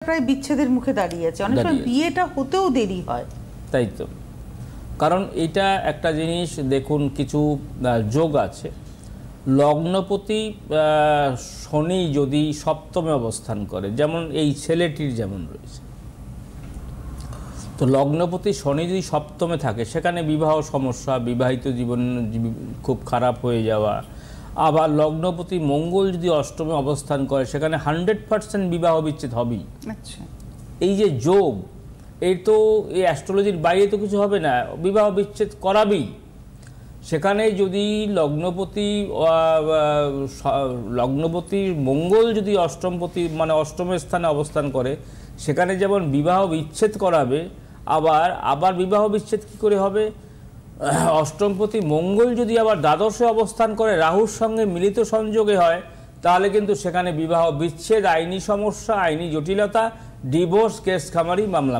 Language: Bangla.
প্রায় বিচ্ছেদের মুখে দাঁড়িয়েছে, অনেক সময় বিয়েটা হতেও দেরি হয়। তাই তো, কারণ এটা একটা জিনিস দেখুন, কিছু যোগ আছে। লগ্নপতি শনি যদি সপ্তমে অবস্থান করে, যেমন এই ছেলেটির যেমন রয়েছে, তো লগ্নপতি শনি যদি সপ্তমে থাকে সেখানে বিবাহ সমস্যা, বিবাহিত জীবন খুব খারাপ হয়ে যাওয়া। আবার লগ্নপতি মঙ্গল যদি অষ্টমে অবস্থান করে সেখানে 100% বিবাহ বিচ্ছেদ হবেই। আচ্ছা, এই যে যোগ, এই তো এই অ্যাস্ট্রোলজির বাইরে তো কিছু হবে না, বিবাহ বিচ্ছেদ করাবেই। সেখানে যদি লগ্নপতির মঙ্গল যদি অষ্টমপতি মানে অষ্টমের স্থানে অবস্থান করে, সেখানে যেমন বিবাহ বিচ্ছেদ করাবে, আবার বিবাহ বিচ্ছেদ কী করে হবে? অষ্টমপতি মঙ্গল যদি আবার দ্বাদশে অবস্থান করে রাহুর সঙ্গে মিলিত সংযোগে হয়, তাহলে কিন্তু সেখানে বিবাহ বিচ্ছেদ, আইনি সমস্যা, আইনি জটিলতা, ডিভোর্স কেস খামারি, মামলা।